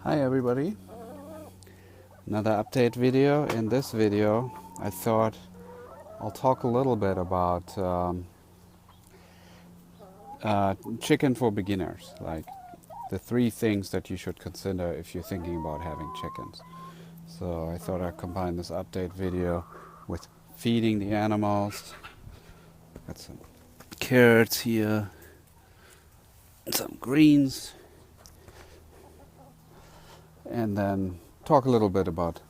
Hi everybody, another update video. In this video I thought I'll talk a little bit about chicken for beginners, like the 3 things that you should consider if you're thinking about having chickens. So I thought I'd combine this update video with feeding the animals. Got some carrots here, some greens, and then talk a little bit about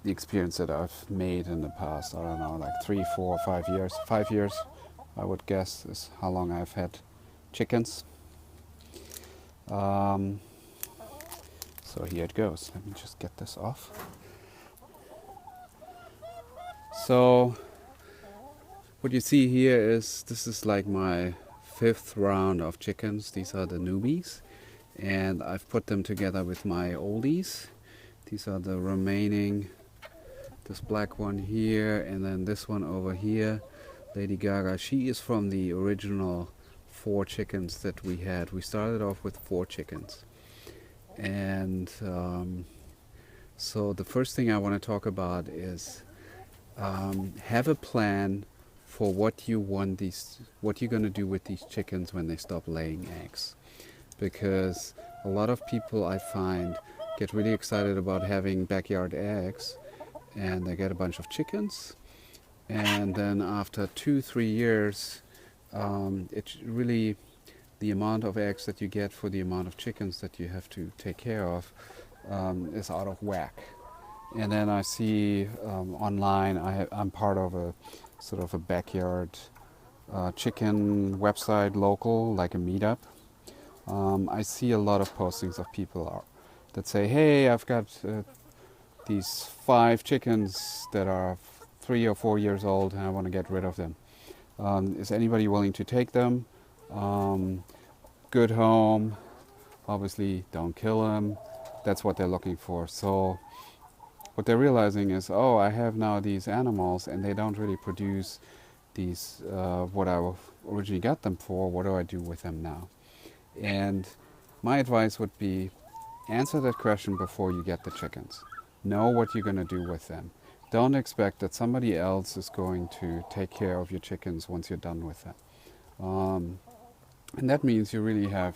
the experience that I've made in the past. I don't know, like 3, 4, 5 years. 5 years, I would guess, is how long I've had chickens. So here it goes. Let me just get this off. So what you see here is this is like my 5th round of chickens. These are the newbies, and I've put them together with my oldies. These are the remaining, this black one here, and then this one over here, Lady Gaga. She is from the original 4 chickens that we had. We started off with 4 chickens, and so the first thing I want to talk about is have a plan for what you're going to do with these chickens when they stop laying eggs, because a lot of people, I find, get really excited about having backyard eggs, and they get a bunch of chickens, and then after 2-3 years, it's really the amount of eggs that you get for the amount of chickens that you have to take care of is out of whack. And then I see online, I'm part of a sort of a backyard chicken website, local, like a meetup. I see a lot of postings of people that say, hey, I've got these 5 chickens that are 3 or 4 years old and I want to get rid of them. Is anybody willing to take them? Good home, obviously don't kill them. That's what they're looking for. So what they're realizing is, oh, I have now these animals and they don't really produce these, what I originally got them for. What do I do with them now? And my advice would be, answer that question before you get the chickens. Know what you're going to do with them. Don't expect that somebody else is going to take care of your chickens once you're done with them. And that means you really have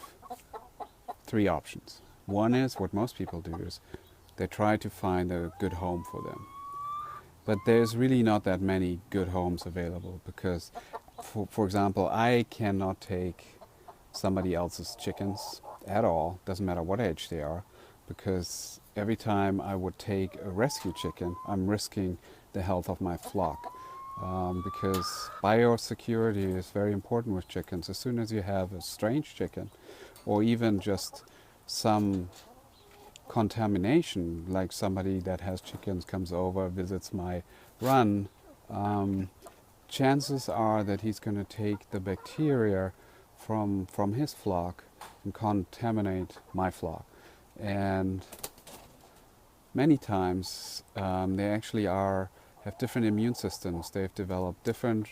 3 options. One is, what most people do is, they try to find a good home for them. But there's really not that many good homes available, because, for example, I cannot take somebody else's chickens at all, doesn't matter what age they are, because every time I would take a rescue chicken, I'm risking the health of my flock. Because biosecurity is very important with chickens. As soon as you have a strange chicken, or even just some contamination, like somebody that has chickens comes over, visits my run, chances are that he's going to take the bacteria from his flock and contaminate my flock. And many times they actually have different immune systems. They've developed different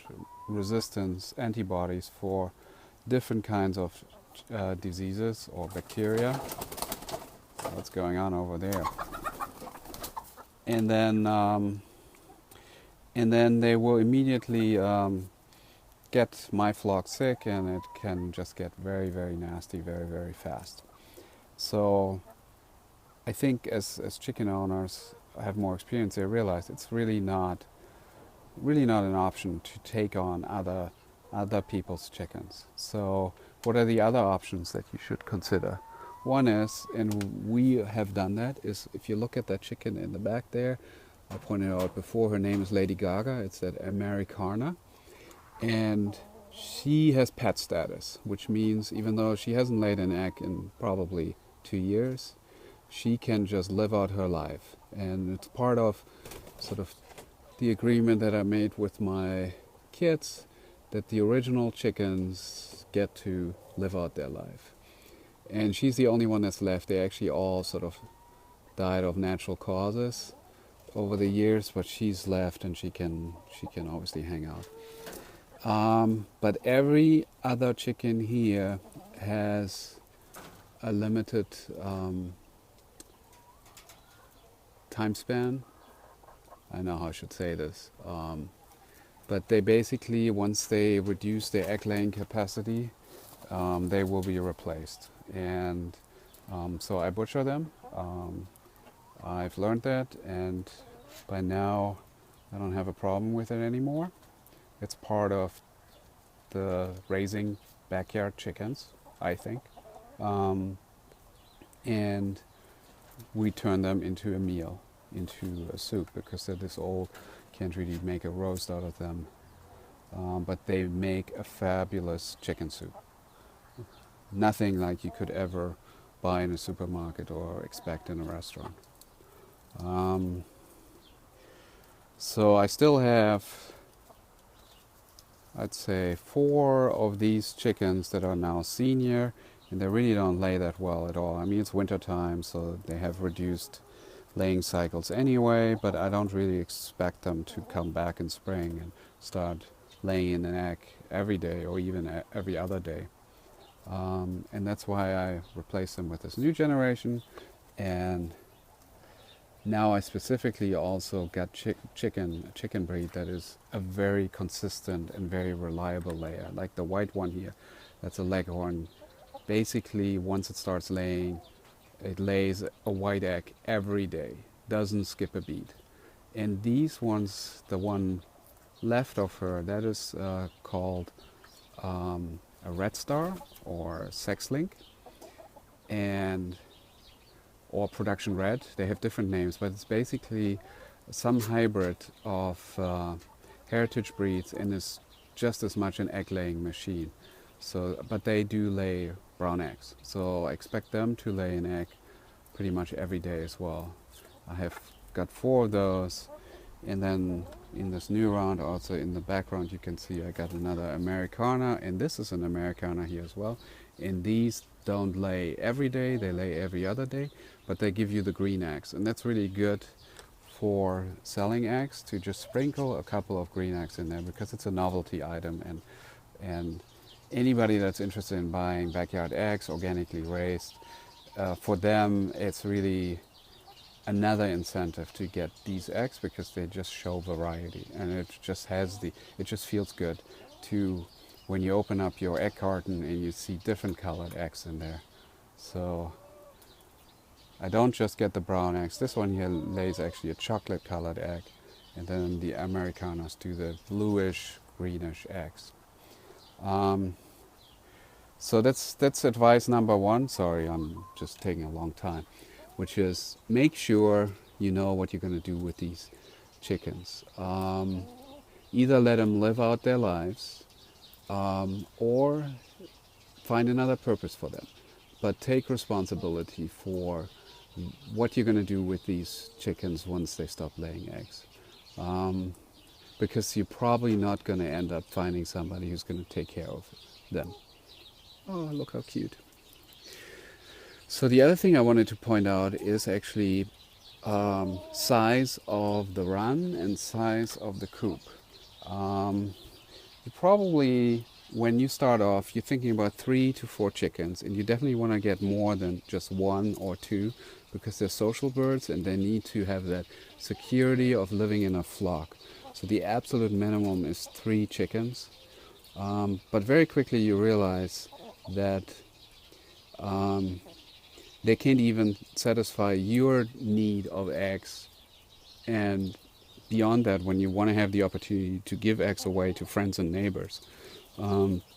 resistance antibodies for different kinds of diseases or bacteria. What's going on over there? And then they will immediately get my flock sick, and it can just get very, very nasty very, very fast. So I think as chicken owners have more experience, they realize it's really not an option to take on other people's chickens. So what are the other options that you should consider? One is, and we have done that, is if you look at that chicken in the back there, I pointed out before, her name is Lady Gaga. It's that Americana, and she has pet status, which means even though she hasn't laid an egg in probably 2 years, she can just live out her life. And it's part of sort of the agreement that I made with my kids, that the original chickens get to live out their life. And she's the only one that's left. They actually all sort of died of natural causes over the years, but she's left, and she can obviously hang out. But every other chicken here has a limited time span. I know how I should say this. But they basically, once they reduce their egg laying capacity, they will be replaced. And so I butcher them. I've learned that, and by now I don't have a problem with it anymore. It's part of the raising backyard chickens, I think. And we turn them into a meal, into a soup, because they're this old, can't really make a roast out of them. But they make a fabulous chicken soup. Nothing like you could ever buy in a supermarket or expect in a restaurant. So I still have, I'd say, 4 of these chickens that are now senior, and they really don't lay that well at all. I mean, it's winter time, so they have reduced laying cycles anyway, but I don't really expect them to come back in spring and start laying an egg every day or even every other day. And that's why I replaced them with this new generation. And now I specifically also got a chicken breed that is a very consistent and very reliable layer. Like the white one here, that's a leghorn. Basically, once it starts laying, it lays a white egg every day, doesn't skip a beat. And these ones, the one left of her, that is called a red star or sex link, and or production red. They have different names, but it's basically some hybrid of heritage breeds and is just as much an egg laying machine. So, but they do lay brown eggs, so I expect them to lay an egg pretty much every day as well. I have got 4 of those, and then in this new round, also in the background, you can see I got another Americana, and this is an Americana here as well. And these don't lay every day, they lay every other day, but they give you the green eggs, and that's really good for selling eggs, to just sprinkle a couple of green eggs in there, because it's a novelty item, and anybody that's interested in buying backyard eggs, organically raised, for them it's really another incentive to get these eggs, because they just show variety, and it just feels good to, when you open up your egg carton and you see different colored eggs in there. So I don't just get the brown eggs. This one here lays actually a chocolate colored egg, and then the Americanas do the bluish greenish eggs. So that's advice number 1. Sorry, I'm just taking a long time. Which is, make sure you know what you're going to do with these chickens. Either let them live out their lives, or find another purpose for them. But take responsibility for what you're going to do with these chickens once they stop laying eggs. Because you're probably not going to end up finding somebody who's going to take care of them. Oh, look how cute. So the other thing I wanted to point out is actually size of the run and size of the coop. You probably, when you start off, you're thinking about 3 to 4 chickens, and you definitely want to get more than just 1 or 2, because they're social birds and they need to have that security of living in a flock. So the absolute minimum is 3 chickens. But very quickly you realize that they can't even satisfy your need of eggs. And beyond that, when you want to have the opportunity to give eggs away to friends and neighbors.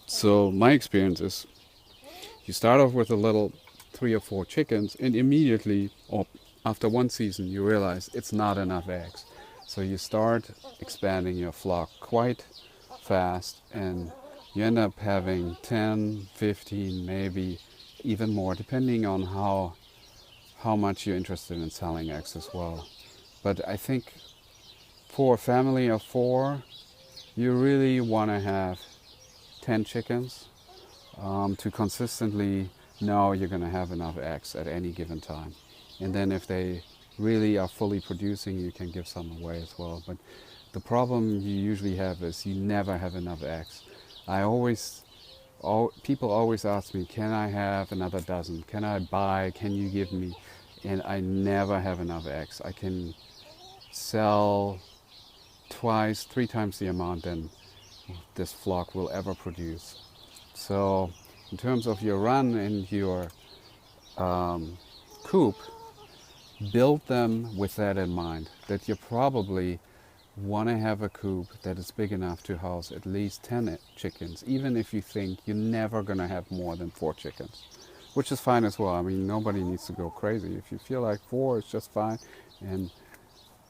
So my experience is, you start off with a little 3 or 4 chickens, and immediately, or after 1 season, you realize it's not enough eggs. So you start expanding your flock quite fast, and you end up having 10, 15, maybe even more, depending on how much you're interested in selling eggs as well. But I think for a family of 4, you really want to have 10 chickens to consistently know you're going to have enough eggs at any given time. And then if they really are fully producing, you can give some away as well. But the problem you usually have is you never have enough eggs. People always ask me, can I have another dozen? Can I buy? Can you give me? and I never have enough eggs. I can sell twice, 3 times the amount than this flock will ever produce. So in terms of your run and your coop, build them with that in mind, that you probably want to have a coop that is big enough to house at least 10 chickens, even if you think you're never going to have more than 4 chickens, which is fine as well. I mean, nobody needs to go crazy. If you feel like 4 is just fine, and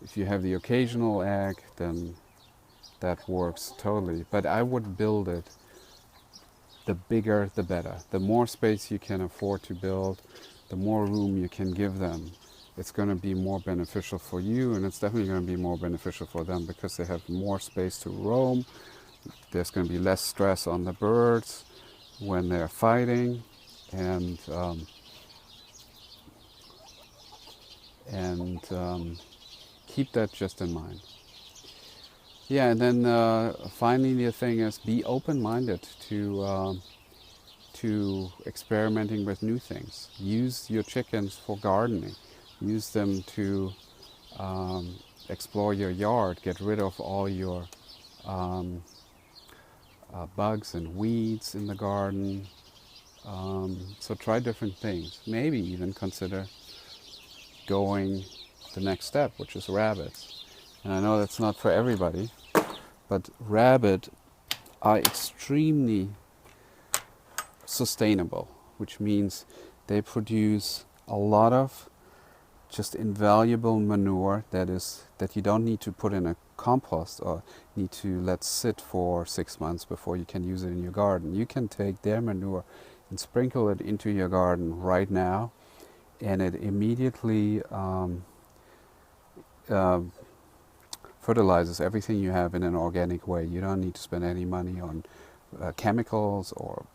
if you have the occasional egg, then that works totally. But I would build it, the bigger the better. The more space you can afford to build, the more room you can give them. It's going to be more beneficial for you, and it's definitely going to be more beneficial for them because they have more space to roam. There's going to be less stress on the birds when they're fighting, and keep that just in mind. Yeah, and then finally the thing is, be open-minded to experimenting with new things. Use your chickens for gardening. Use them to explore your yard, get rid of all your bugs and weeds in the garden. So try different things. Maybe even consider going the next step, which is rabbits. And I know that's not for everybody, but rabbit are extremely sustainable, which means they produce a lot of just invaluable manure that you don't need to put in a compost or need to let sit for 6 months before you can use it in your garden. You can take their manure and sprinkle it into your garden right now, and it immediately fertilizes everything you have in an organic way. You don't need to spend any money on chemicals or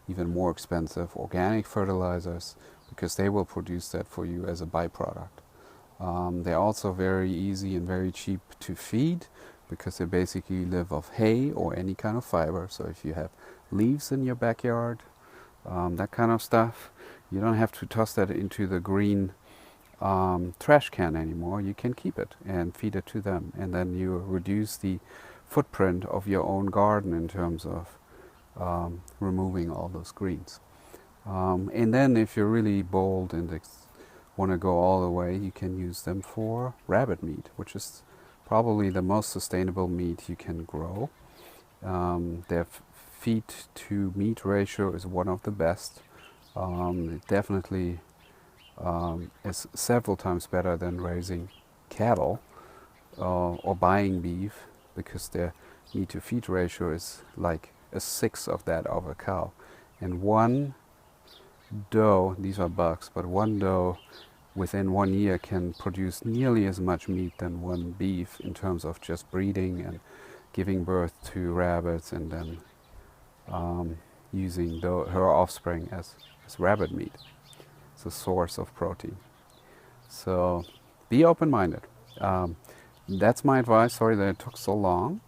even more expensive organic fertilizers, because they will produce that for you as a byproduct. They're also very easy and very cheap to feed, because they basically live off hay or any kind of fiber. So if you have leaves in your backyard, that kind of stuff, you don't have to toss that into the green trash can anymore. You can keep it and feed it to them, and then you reduce the footprint of your own garden in terms of removing all those greens. And then if you're really bold and want to go all the way, you can use them for rabbit meat, which is probably the most sustainable meat you can grow. Their feed to meat ratio is one of the best. It definitely is several times better than raising cattle or buying beef, because their meat to feed ratio is like a 1/6 of that of a cow. And one doe, these are bucks, but one doe within 1 year can produce nearly as much meat than one beef in terms of just breeding and giving birth to rabbits, and then using her offspring as rabbit meat. It's a source of protein. So be open-minded. That's my advice. Sorry that it took so long,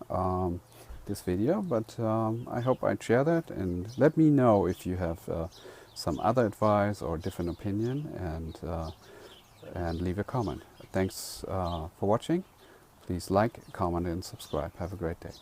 this video, but I hope I'd share that, and let me know if you have some other advice or different opinion, and leave a comment. Thanks for watching. Please like, comment, and subscribe. Have a great day.